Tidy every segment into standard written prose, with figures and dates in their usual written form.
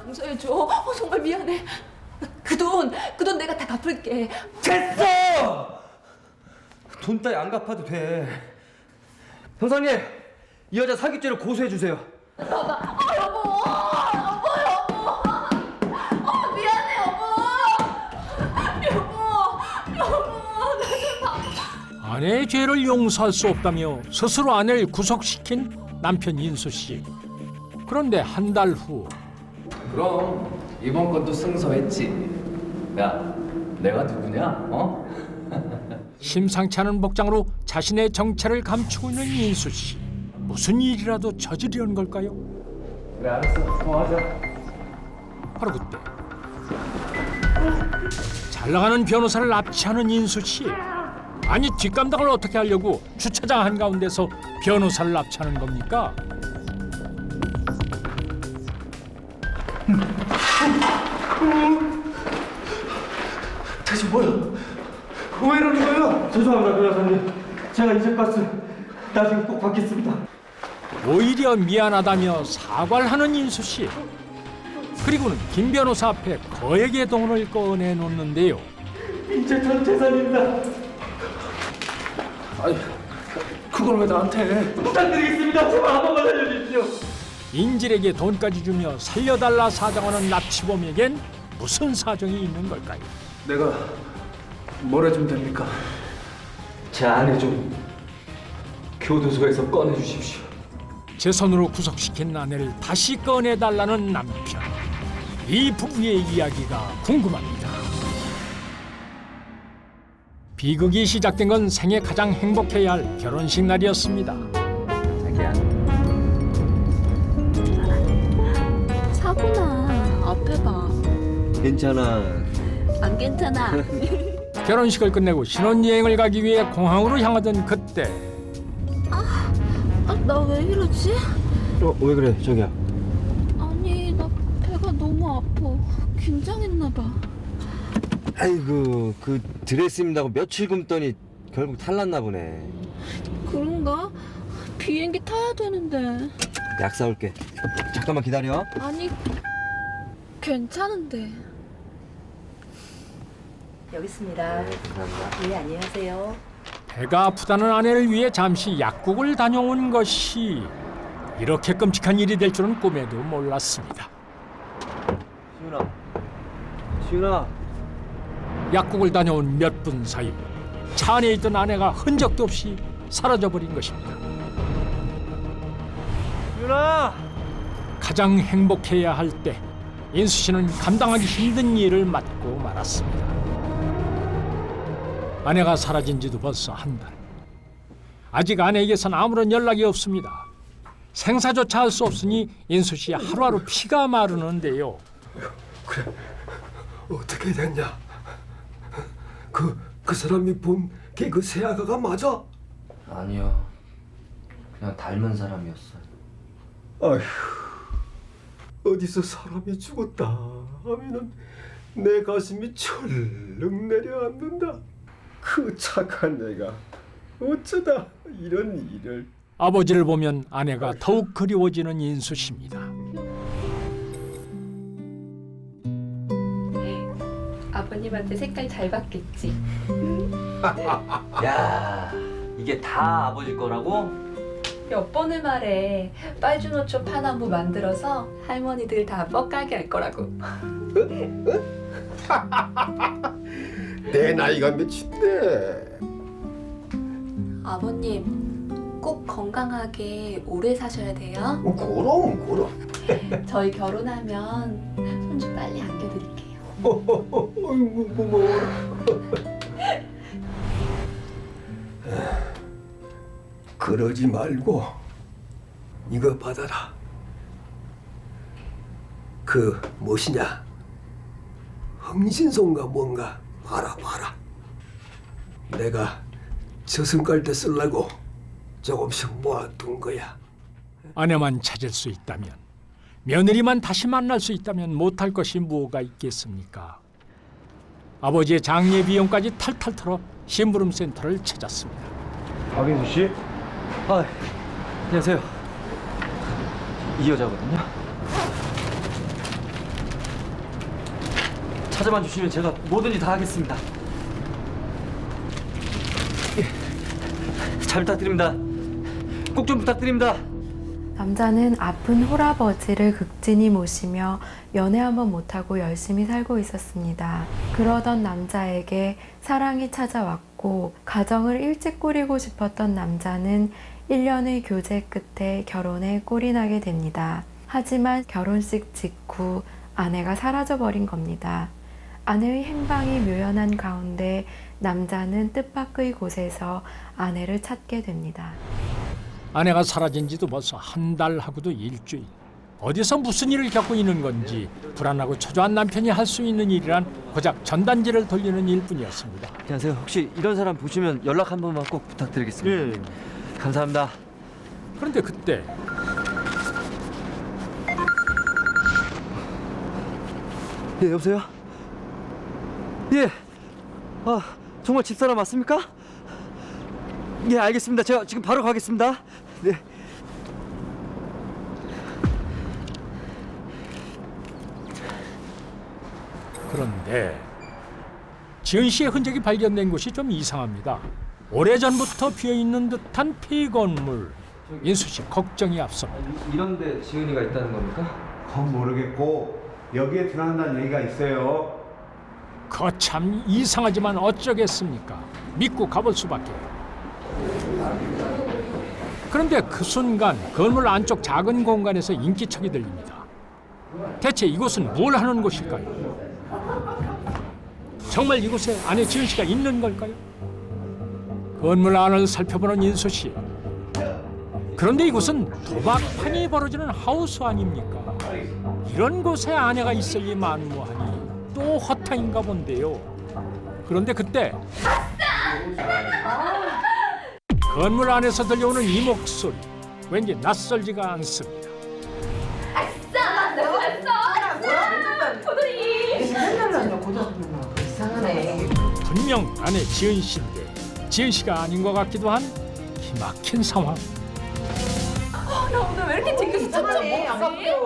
용서해줘. 정말 미안해. 그 돈 내가 다 갚을게. 됐어! 돈 따위 안 갚아도 돼. 형사님, 이 여자 사기죄로 고소해 주세요. 여보. 미안해, 여보. 아내의 죄를 용서할 수 없다며 스스로 아내를 구속시킨 남편 인수 씨. 그런데 한 달 후 그럼 이번 건도 승소했지. 야, 내가 누구냐? 심상치 않은 복장으로 자신의 정체를 감추고 있는 인수 씨. 무슨 일이라도 저지르려는 걸까요? 그래, 알았어. 하자. 바로 그때 잘 나가는 변호사를 납치하는 인수 씨. 아니 뒷감당을 어떻게 하려고 주차장 한가운데서 변호사를 납치하는 겁니까? 대체 뭐야? 왜 이러는 거예요? 죄송합니다, 변호사님. 제가 이제까지 나중에 꼭 받겠습니다. 오히려 미안하다며 사과를 하는 인수 씨. 그리고는 김 변호사 앞에 거액의 돈을 꺼내놓는데요. 이제 전 재산입니다. 아니, 그걸 왜 나한테? 부탁드리겠습니다. 제발 한 번만 살려주십시오. 인질에게 돈까지 주며 살려달라 사정하는 납치범에겐 무슨 사정이 있는 걸까요? 내가 뭘 해주면 됩니까? 제 아내 좀 교도소에서 꺼내주십시오. 제 손으로 구속시킨 아내를 다시 꺼내달라는 남편. 이 부부의 이야기가 궁금합니다. 비극이 시작된 건 생애 가장 행복해야 할 결혼식 날이었습니다. 자기야. 사구나. 앞에 봐. 괜찮아. 안 괜찮아. 결혼식을 끝내고 신혼여행을 가기 위해 공항으로 향하던 그때 나 왜 이러지? 왜 그래, 저기야? 아니, 나 배가 너무 아파. 긴장했나 봐. 아이고, 그 드레스 입는다고 며칠 굶더니 결국 탈났나 보네. 그런가? 비행기 타야 되는데. 약 사올게. 잠깐만 기다려. 아니, 괜찮은데. 여기 있습니다. 감사합니다. 네, 안녕하세요. 배가 아프다는 아내를 위해 잠시 약국을 다녀온 것이 이렇게 끔찍한 일이 될 줄은 꿈에도 몰랐습니다. 시윤아. 약국을 다녀온 몇 분 사이 차 안에 있던 아내가 흔적도 없이 사라져버린 것입니다. 시윤아. 가장 행복해야 할 때 인수 씨는 감당하기 힘든 일을 맡고 말았습니다. 아내가 사라진 지도 벌써 한 달. 아직 아내에게선 아무런 연락이 없습니다. 생사조차 할 수 없으니 인수 씨 하루하루 피가 마르는데요. 그래, 어떻게 됐냐? 그 사람이 본 그 새아가가 맞아? 아니요. 그냥 닮은 사람이었어요. 아휴, 어디서 사람이 죽었다 하면은 내 가슴이 철렁 내려앉는다. 그 착한 내가 어쩌다 이런 일을. 아버지를 보면 아내가 더욱 그리워지는 인수 씨입니다. 아버님한테 색깔 잘 받겠지? 야, 이게 다 아버지 거라고? 몇 번을 말해. 빨주노초 파나무 만들어서 할머니들 다 뻑가게 할 거라고. 내 나이가 몇인데? 아버님, 꼭 건강하게 오래 사셔야 돼요. 그럼. 저희 결혼하면 손주 빨리 안겨드릴게요. 아이고 고마워. 그러지 말고 이거 받아라. 그 무엇이냐? 흥신소인가 뭔가 알아봐라. 내가 저승 갈 때 쓰려고 조금씩 모아둔 거야. 아내만 찾을 수 있다면, 며느리만 다시 만날 수 있다면 못할 것이 뭐가 있겠습니까? 아버지의 장례 비용까지 탈탈 털어 심부름센터를 찾았습니다. 박인수 씨? 아, 안녕하세요. 이 여자거든요. 찾아만 주시면 제가 뭐든지 다 하겠습니다. 예, 잘 부탁드립니다. 꼭 좀 부탁드립니다. 남자는 아픈 홀아버지를 극진히 모시며 연애 한번 못하고 열심히 살고 있었습니다. 그러던 남자에게 사랑이 찾아왔고 가정을 일찍 꾸리고 싶었던 남자는 1년의 교제 끝에 결혼에 꼴이 나게 됩니다. 하지만 결혼식 직후 아내가 사라져버린 겁니다. 아내의 행방이 묘연한 가운데 남자는 뜻밖의 곳에서 아내를 찾게 됩니다. 아내가 사라진 지도 벌써 한 달하고도 일주일. 어디서 무슨 일을 겪고 있는 건지 불안하고 초조한 남편이 할 수 있는 일이란 고작 전단지를 돌리는 일뿐이었습니다. 안녕하세요. 혹시 이런 사람 보시면 연락 한 번만 꼭 부탁드리겠습니다. 예. 감사합니다. 그런데 그때 예, 여보세요? 예. 아, 정말 집사람 맞습니까? 예, 알겠습니다. 제가 지금 바로 가겠습니다. 네. 그런데 지은 씨의 흔적이 발견된 곳이 좀 이상합니다. 오래전부터 비어있는 듯한 폐건물. 인수 씨 걱정이 앞섭니다. 이런데 지은이가 있다는 겁니까? 그건 모르겠고 여기에 들어간다는 얘기가 있어요. 거참 이상하지만 어쩌겠습니까? 믿고 가볼 수밖에. 그런데 그 순간 건물 안쪽 작은 공간에서 인기척이 들립니다. 대체 이곳은 뭘 하는 곳일까요? 정말 이곳에 아내 지은 씨가 있는 걸까요? 건물 안을 살펴보는 인수 씨. 그런데 이곳은 도박판이 벌어지는 하우스 아닙니까? 이런 곳에 아내가 있을 리 만무하니 또 허탕인가 본데요. 그런데 그때 건물 안에서 들려오는 이 목소리, 왠지 낯설지가 않습니다. 분명 아내 지은 씨인데 지은 씨가 아닌 것 같기도 한 기막힌 상황. 나 오늘 왜 이렇게 징그스 쫓아먹지?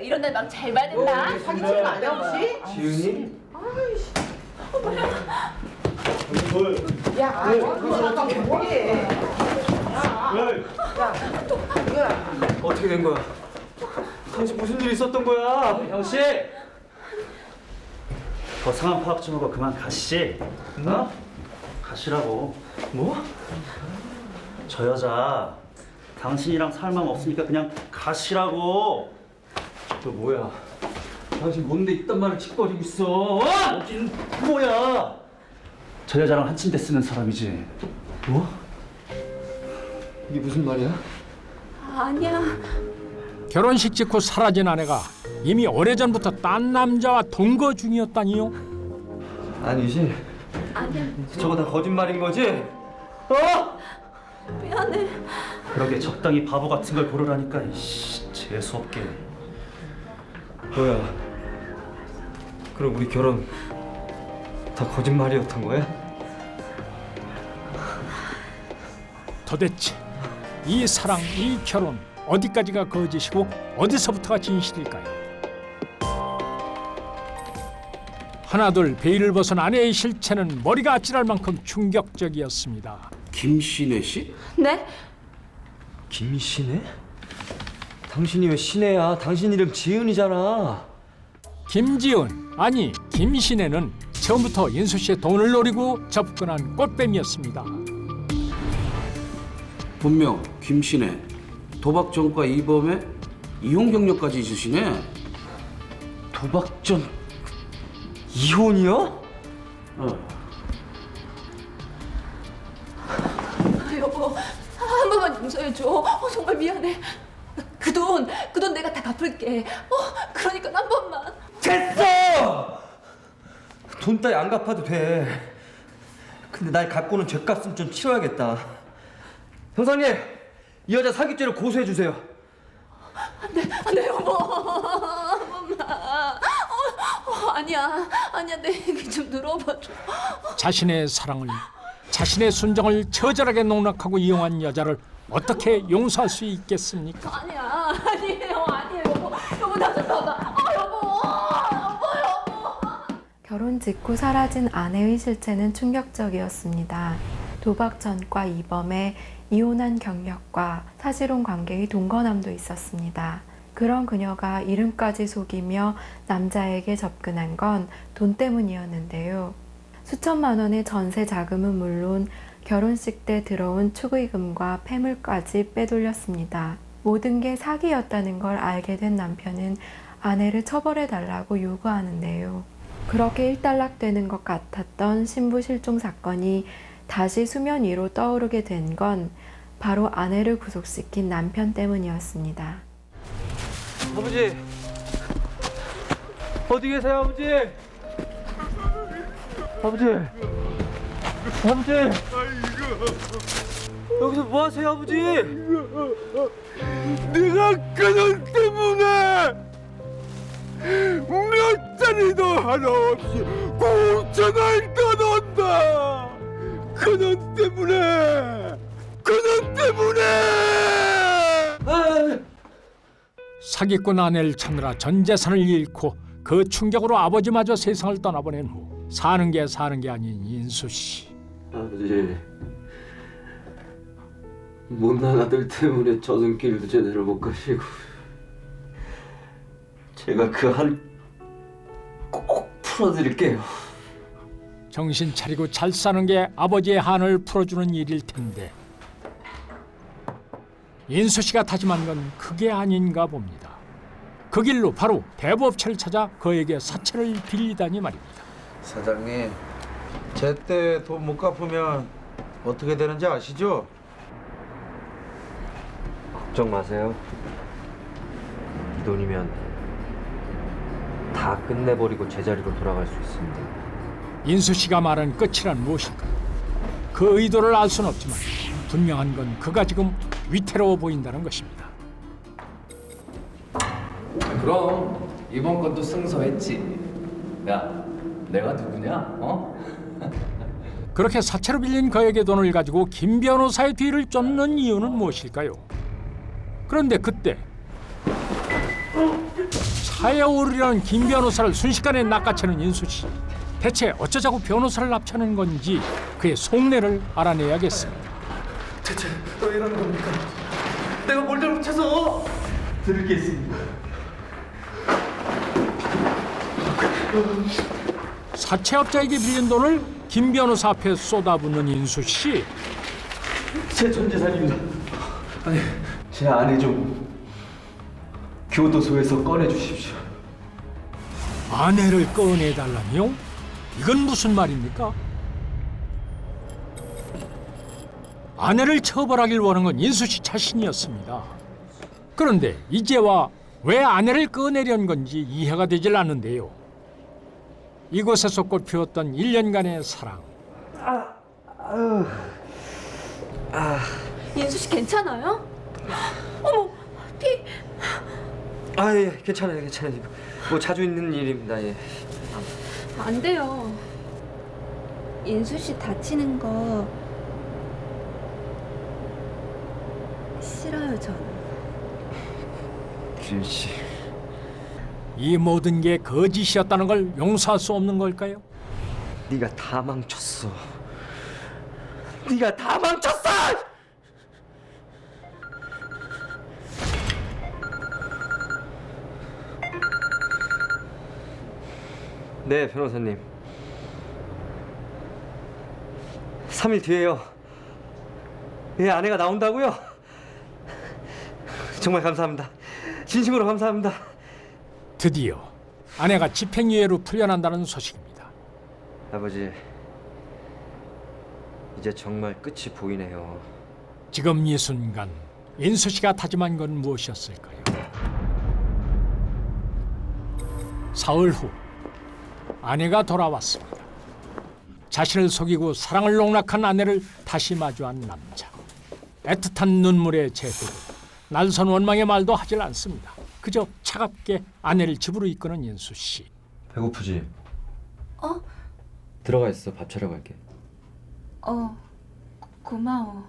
이런 날 막 잘 받는다. 사기치는 거 아니야 혹시? 지은이? 야, 그거 아까 뭐해? 어떻게 된 거야? 당신 무슨 일 있었던 거야? 형씨! 더 상황 파악 좀 하고 그만 가시지. 어? 가시라고. 뭐? 저 여자 당신이랑 살 마음 없으니까 그냥 가시라고. 너 뭐야? 당신 뭔데 이딴 말을 짓거리고 있어? 어? 여긴 뭐야? 저 여자랑 한 침대 쓰는 사람이지. 뭐? 이게 무슨 말이야? 아니야. 결혼식 직후 사라진 아내가 이미 오래전부터 딴 남자와 동거 중이었다니요? 아니지. 아니야. 저거 다 거짓말인 거지? 어? 미안해. 그러게 적당히 바보 같은 걸 고르라니까. 이씨, 재수없게. 뭐야? 그럼 우리 결혼 다 거짓말이었던 거야? 도대체 이 사랑, 이 결혼 어디까지가 거짓이고 어디서부터가 진실일까요? 하나둘 베일을 벗은 아내의 실체는 머리가 아찔할 만큼 충격적이었습니다. 김신혜 씨? 네? 김신혜? 당신이 왜 신혜야? 당신 이름 지은이잖아. 김지은, 아니 김신혜는 처음부터 인수 씨의 돈을 노리고 접근한 꽃뱀이었습니다. 본명 김신혜, 도박 전과 이범에 이혼 경력까지 있으시네. 도박 전 이혼이요? 어. 여보, 한 번만 용서해줘. 정말 미안해. 그 돈 내가 다 갚을게. 그러니까 한 번만. 됐어! 돈 따위 안 갚아도 돼. 근데 날 갖고는 죗값은 좀 치러야겠다. 형사님, 이 여자 사기죄로 고소해 주세요. 안 돼, 여보. 한 번만. 아니야, 내 얘기 좀 들어봐줘. 자신의 사랑을, 자신의 순정을 처절하게 농락하고 이용한 여자를 어떻게 용서할 수 있겠습니까? 아니에요, 여보. 여보, 나 좀 봐봐. 여보. 결혼 직후 사라진 아내의 실체는 충격적이었습니다. 도박 전과 이범에 이혼한 경력과 사실혼 관계의 동거남도 있었습니다. 그런 그녀가 이름까지 속이며 남자에게 접근한 건 돈 때문이었는데요. 수천만 원의 전세 자금은 물론 결혼식 때 들어온 축의금과 폐물까지 빼돌렸습니다. 모든 게 사기였다는 걸 알게 된 남편은 아내를 처벌해달라고 요구하는데요. 그렇게 일단락되는 것 같았던 신부 실종 사건이 다시 수면 위로 떠오르게 된 건 바로 아내를 구속시킨 남편 때문이었습니다. 아버지 어디 계세요 아버지? 아버지 여기서 뭐 하세요 아버지? 네가 그놈 때문에 몇 자리도 하나 없이 공천을 떠난다. 그놈 때문에 사기꾼 아내를 찾느라 전 재산을 잃고 그 충격으로 아버지마저 세상을 떠나보낸 후 사는 게 아닌 인수 씨. 아버지 못난 아들 때문에 저승길도 제대로 못 가시고 제가 그 한 꼭 풀어드릴게요. 정신 차리고 잘 사는 게 아버지의 한을 풀어주는 일일 텐데 인수 씨가 다짐한 건 그게 아닌가 봅니다. 그 길로 바로 대부업체를 찾아 그에게 사채를 빌리다니 말입니다. 사장님, 제때 돈 못 갚으면 어떻게 되는지 아시죠? 걱정 마세요. 이 돈이면 다 끝내버리고 제자리로 돌아갈 수 있습니다. 인수 씨가 말한 끝이란 무엇일까? 그 의도를 알 수는 없지만 분명한 건 그가 지금 위태로워 보인다는 것입니다. 그럼 이번 건도 승소했지. 야, 내가 누구냐? 그렇게 사채로 빌린 그에게 돈을 가지고 김 변호사의 뒤를 쫓는 이유는 무엇일까요? 그런데 그때 차에 오르려는 김 변호사를 순식간에 낚아채는 인수 씨. 대체 어쩌자고 변호사를 납치하는 건지 그의 속내를 알아내야겠습니다. 대체 왜 이러는 겁니까? 내가 뭘 잘못해서? 들을 게 있습니다. 사채업자에게 빌린 돈을 김 변호사 앞에 쏟아붓는 인수 씨. 제 전 재산입니다. 아니, 제 아내 좀 교도소에서 꺼내 주십시오. 아내를 꺼내달라니요? 이건 무슨 말입니까? 아내를 처벌하길 원한 건 인수 씨 자신이었습니다. 그런데 이제와 왜 아내를 꺼내려는 건지 이해가 되질 않는데요. 이곳에서 꽃피웠던 1년간의 사랑. 인수 씨 괜찮아요? 어머, 피. 예, 괜찮아요. 뭐 자주 있는 일입니다. 예. 안 돼요. 인수 씨 다치는 거 싫어요, 저는. 기린 씨. 이 모든 게 거짓이었다는 걸 용서할 수 없는 걸까요? 네가 다 망쳤어. 네가 다 망쳤어! 네, 변호사님. 3일 뒤에요. 예, 아내가 나온다고요? 정말 감사합니다. 진심으로 감사합니다. 드디어 아내가 집행유예로 풀려난다는 소식입니다. 아버지, 이제 정말 끝이 보이네요. 지금 이 순간 인수 씨가 다짐한 건 무엇이었을까요? 사흘 후 아내가 돌아왔습니다. 자신을 속이고 사랑을 농락한 아내를 다시 마주한 남자. 애틋한 눈물에 제대로 날선 원망의 말도 하질 않습니다. 그저 차갑게 아내를 집으로 이끄는 인수 씨. 배고프지? 어? 들어가 있어. 밥 차려 갈게. 고마워.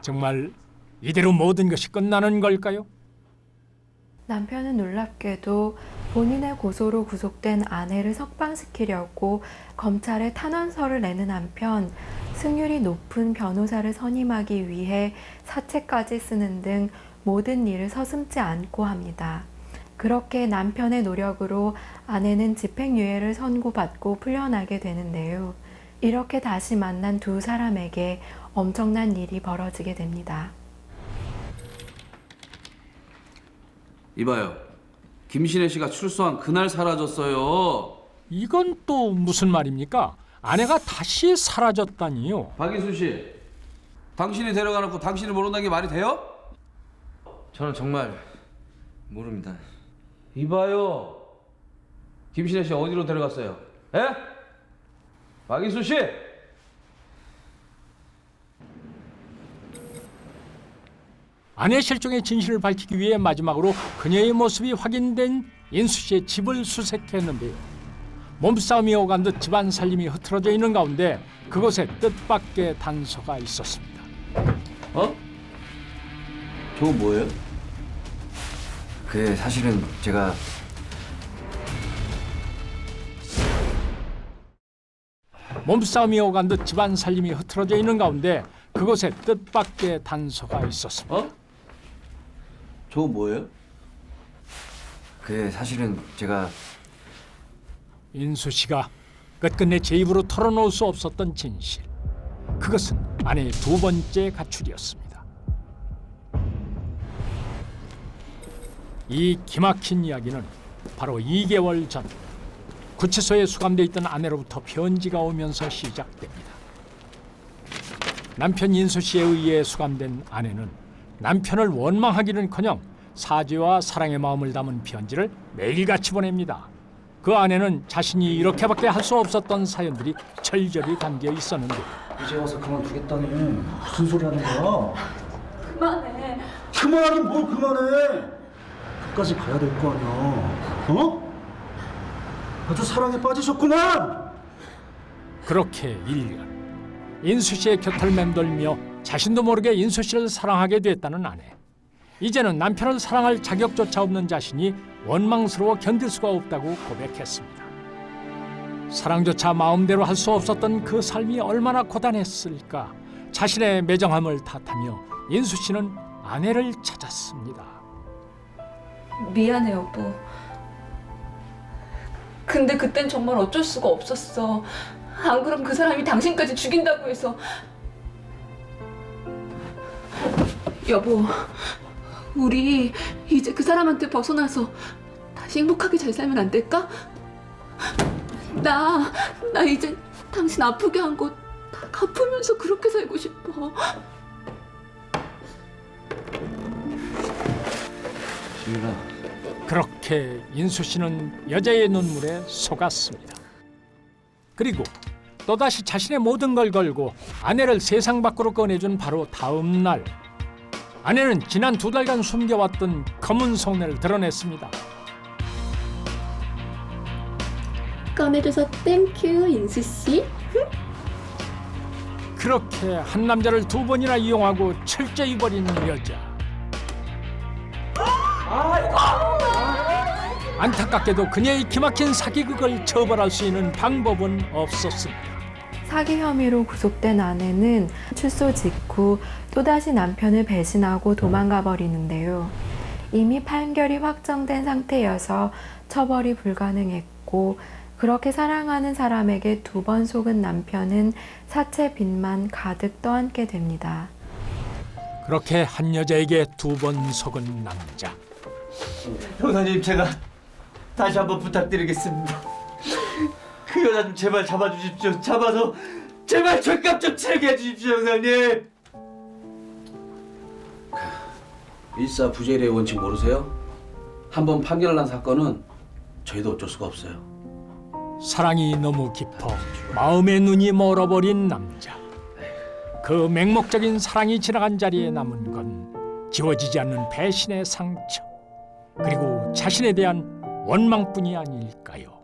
정말 이대로 모든 것이 끝나는 걸까요? 남편은 놀랍게도 본인의 고소로 구속된 아내를 석방시키려고 검찰에 탄원서를 내는 한편 승률이 높은 변호사를 선임하기 위해 사채까지 쓰는 등 모든 일을 서슴지 않고 합니다. 그렇게 남편의 노력으로 아내는 집행유예를 선고받고 풀려나게 되는데요. 이렇게 다시 만난 두 사람에게 엄청난 일이 벌어지게 됩니다. 이봐요. 김신혜 씨가 출소한 그날 사라졌어요. 이건 또 무슨 말입니까? 아내가 다시 사라졌다니요. 박인순 씨, 당신이 데려가놓고 당신이 모른다는 게 말이 돼요? 저는 정말 모릅니다. 이봐요. 김신혜 씨 어디로 데려갔어요? 에? 박인순 씨! 아내 실종의 진실을 밝히기 위해 마지막으로 그녀의 모습이 확인된 인수 씨의 집을 수색했는데요. 몸싸움이 오간 듯 집안 살림이 흐트러져 있는 가운데 그곳에 뜻밖의 단서가 있었습니다. 어? 저건 뭐예요? 그게 사실은 제가 몸싸움이 오간 듯 집안 살림이 흐트러져 있는 가운데 그곳에 뜻밖의 단서가 있었습니다. 어? 저건 뭐예요? 그게 사실은 제가 인수 씨가 끝끝내 제 입으로 털어놓을 수 없었던 진실. 그것은 아내의 두 번째 가출이었습니다. 이 기막힌 이야기는 바로 2개월 전 구치소에 수감돼 있던 아내로부터 편지가 오면서 시작됩니다. 남편 인수 씨에 의해 수감된 아내는 남편을 원망하기는커녕 사죄와 사랑의 마음을 담은 편지를 매일같이 보냅니다. 그 안에는 자신이 이렇게밖에 할 수 없었던 사연들이 절절히 담겨 있었는데 이제 와서 그만두겠다니 무슨 소리 하는 거야? 그만해. 그만하긴 뭘 그만해? 끝까지 가야 될 거 아니야. 어? 아주 사랑에 빠지셨구만. 그렇게 1년 인수 씨의 곁을 맴돌며 자신도 모르게 인수 씨를 사랑하게 됐다는 아내. 이제는 남편을 사랑할 자격조차 없는 자신이 원망스러워 견딜 수가 없다고 고백했습니다. 사랑조차 마음대로 할 수 없었던 그 삶이 얼마나 고단했을까. 자신의 매정함을 탓하며 인수 씨는 아내를 찾았습니다. 미안해 여보. 근데 그땐 정말 어쩔 수가 없었어. 안 그럼 그 사람이 당신까지 죽인다고 해서. 여보, 우리 이제 그 사람한테 벗어나서 다시 행복하게 잘 살면 안 될까? 나 이제 당신 아프게 한 거 다 갚으면서 그렇게 살고 싶어. 지민아. 그렇게 인수 씨는 여자의 눈물에 속았습니다. 그리고 또다시 자신의 모든 걸 걸고 아내를 세상 밖으로 꺼내준 바로 다음 날, 아내는 지난 2달간 숨겨왔던 검은 속내를 드러냈습니다. 꺼내줘서 땡큐 인수 씨. 그렇게 한 남자를 2번이나 이용하고 철저히 버리는 여자. 안타깝게도 그녀의 기막힌 사기극을 처벌할 수 있는 방법은 없었습니다. 사기 혐의로 구속된 아내는 출소 직후 또다시 남편을 배신하고 도망가 버리는데요. 이미 판결이 확정된 상태여서 처벌이 불가능했고, 그렇게 사랑하는 사람에게 2번 속은 남편은 사채 빚만 가득 떠안게 됩니다. 그렇게 한 여자에게 2번 속은 남자. 형사님, 제가 다시 한번 부탁드리겠습니다. 그 여자 좀 제발 잡아주십시오. 잡아서 제발 죄값 좀 치르게 해주십시오, 형사님. 일사부재리의 원칙 모르세요? 한번 판결을 난 사건은 저희도 어쩔 수가 없어요. 사랑이 너무 깊어 마음의 눈이 멀어버린 남자. 그 맹목적인 사랑이 지나간 자리에 남은 건 지워지지 않는 배신의 상처, 그리고 자신에 대한 원망뿐이 아닐까요?